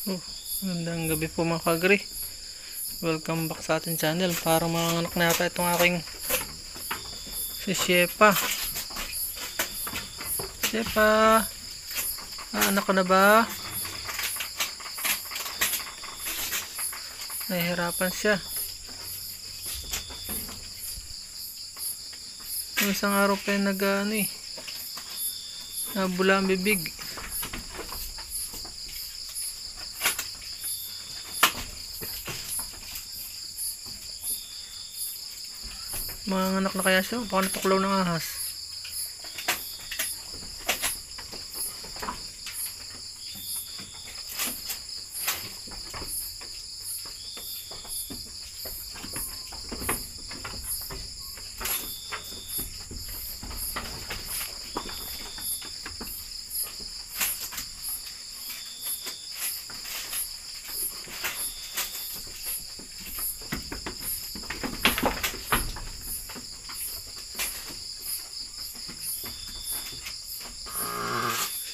Oh, magandang gabi po mga kagri. Welcome back sa ating channel. Para mga anak na yata itong aking si Shepa. Shepa, anak ka na ba? Nahihirapan siya. Yung isang araw pa yung nabula ang bibig. Mga anak na kaya siya, baka natuklaw ng ahas.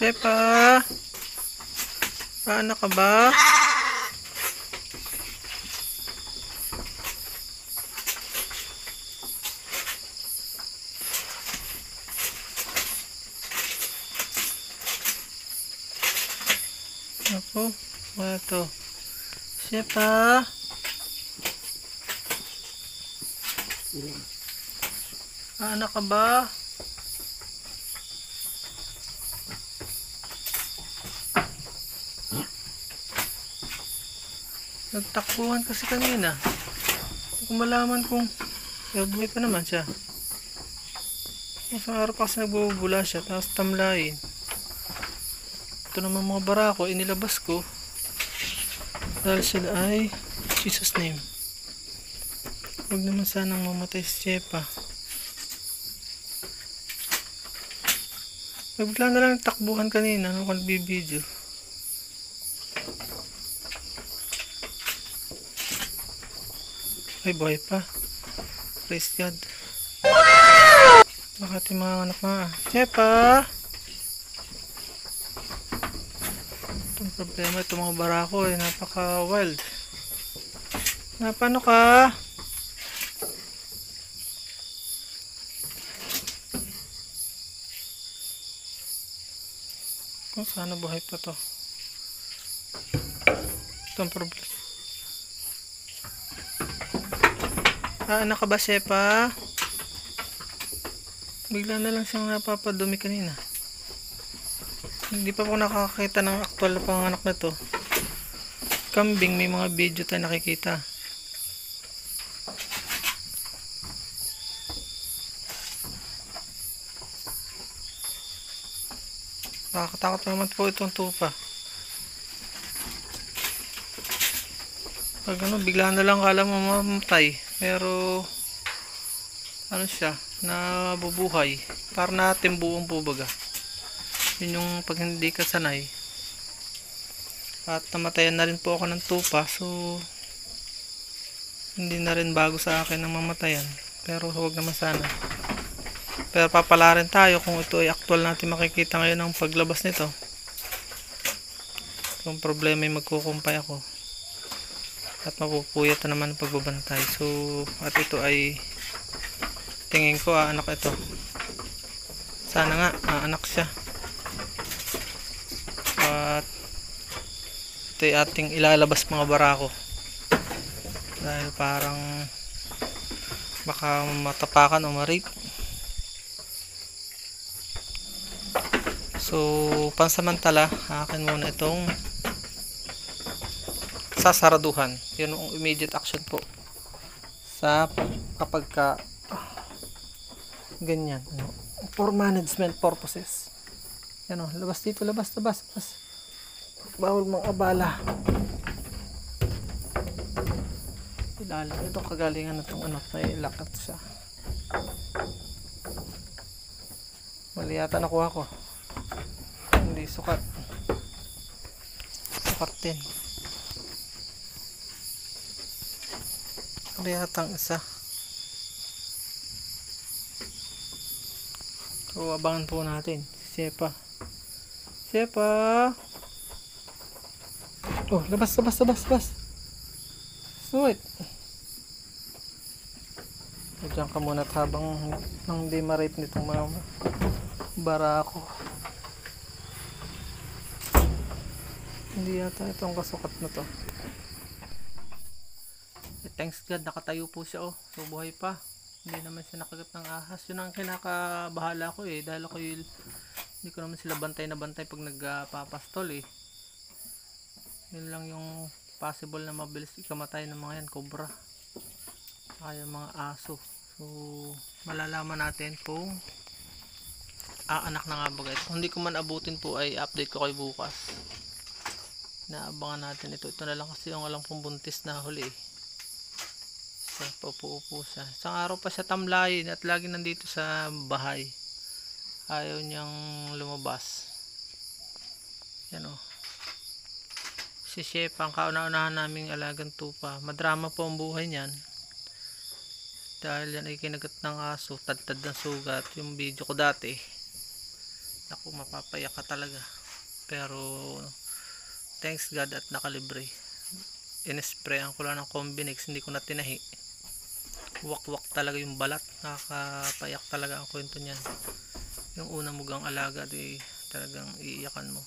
Shepa, anak ka ba? Ako, ito. Shepa, anak ka ba? Nagtakbuhan kasi kanina. Hindi ko malaman kung buhay pa naman siya. Isang araw pa kasi nagbubula siya, tapos tamlayin. Ito naman mga barako, inilabas ko. Dahil sila ay Jesus name. Huwag naman sanang mamatay si Shepa. Nagbigla na lang takbuhan kanina nung nagbibideo. Ay, buhay pa. Praise God. Bakit yung mga anak na? Shepa! Itong problema, itong mga barako ay napaka wild. Paano ka? Kung sana buhay pa to. Itong problema. Anak ka ba, Shepa? Bigla na lang siyang napapadumi kanina. Hindi pa po nakakakita ng aktual na panganak na to. Kambing, may mga video tayo nakikita. Nakakatakot naman po itong tupa. Pag bigla na lang kala mo mamatay. Pero ano siya, nabubuhay. Para natin buong bubaga. Yun yung pag hindi ka sanay. At namatayan na rin po ako ng tupa. So hindi na rin bago sa akin ang mamatayan. Pero huwag naman sana. Pero papala rin tayo kung ito ay actual natin makikita ngayon ang paglabas nito. Kung problema ay magkukumpay ako. At mapupuyat na naman ang pagbabantay. So, at ito ay tingin ko anak ito. Sana nga anak siya. At ito ay ating ilalabas mga barako. Dahil parang baka matapakan o ma-rape. So, pansamantala, akin muna itong sasaraduhan. Yun ang immediate action po sa kapag ka ganyan, for management purposes. Yan o, labas dito, labas. Bawal mga abala. Ilalim ito, kagalingan na itong may lakat siya. Mali yata nakuha ko. Hindi sukat din. Yatang isa. So abangan po natin Shepa. Oh, labas, labas, labas, labas. Snow White. Diyan ka muna at habang nang di ma-rape nitong mga barako. Hindi yata itong kasukat na to. Thanks God, nakatayo po siya oh. So buhay pa. Hindi naman siya nakagat ng ahas. Yun ang kinakabahala ko eh. Dahil ako hindi ko naman sila bantay na bantay pag nagpapastol eh. Yun lang yung possible na mabilis ikamatay ng mga yan, cobra. Kaya mga aso. So malalaman natin kung anak na nga ba guys. Kung hindi ko man abutin po ay update ko kayo bukas. Naabangan natin ito. Ito na lang kasi yung alam kong buntis na huli eh. So paupo-upo siya. Isang araw pa siya tamlayin at lagi nandito sa bahay. Ayaw niyang lumabas. Yan o. Si Shepa ang kauna-unahan naming alagang tupa. Madrama po ang buhay niyan. Dahil yan ay kinagat ng aso. Tad-tad ng sugat. Yung video ko dati. Naku, mapapayak ka talaga. Pero thanks God at nakalibre. Inisprayan ko lang ng Combinix. Hindi ko na tinahi. Wak-wak talaga yung balat. Nakakapayak talaga ang kwento niyan. Yung unang mugang alaga di talagang iiyakan mo.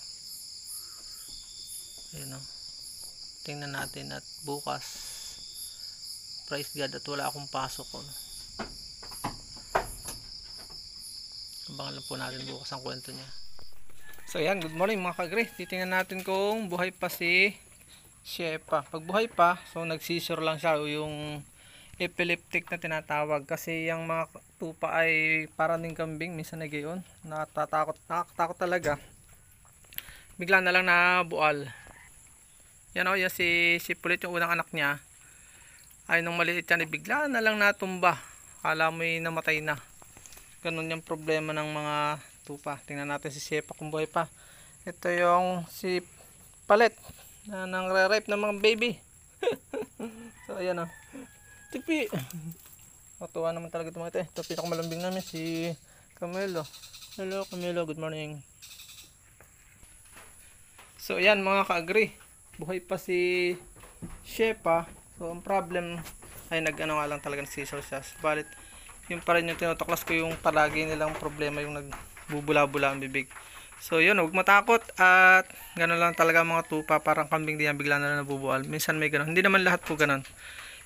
Ayun o. Tingnan natin at bukas praise God at wala akong pasok ko. Abangan lang po natin bukas ang kwento niya. So yan, good morning mga kagre. Titingnan natin kung buhay pa si Shepa. Pag buhay pa, so nag-seizure lang siya yung epileptic na tinatawag. Kasi yung mga tupa ay parang ding kambing. Minsan na gayon. Nakakatakot talaga. Bigla na lang nabual. Yan o, yan si Pulit yung unang anak niya. Ay nung maliit yan, bigla na lang natumba. Kala mo'y namatay na. Ganun yung problema ng mga tupa. Tingnan natin si Shepa kung buhay pa. Ito yung si Palit na nangre-rape ng mga baby. So ayan o. Tipi. Matuwa naman talaga ito mga ito. Ito pinakamalambing namin si Camilo. Hello Camilo, good morning. So ayan mga ka-agree. Buhay pa si Shepa. So ang problem ay nag-ano nga lang talaga ng seizure siya. Balit yung pa rin yung tinutuklas ko yung palagi nilang problema yung nagbubula-bula ang bibig. So yun, huwag matakot at gano'n lang talaga mga tupa. Parang kambing din yan, bigla na lang nabubual. Minsan may gano'n. Hindi naman lahat po gano'n.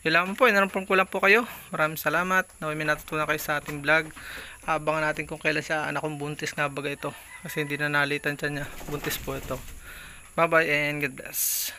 Yun lang po, inarampan ko lang po kayo. Maraming salamat. Naway may natutunan kayo sa ating vlog. Abangan natin kung kailan siya anak kong buntis nga baga ito. Kasi hindi na nalitan siya niya. Buntis po ito. Bye bye and God bless.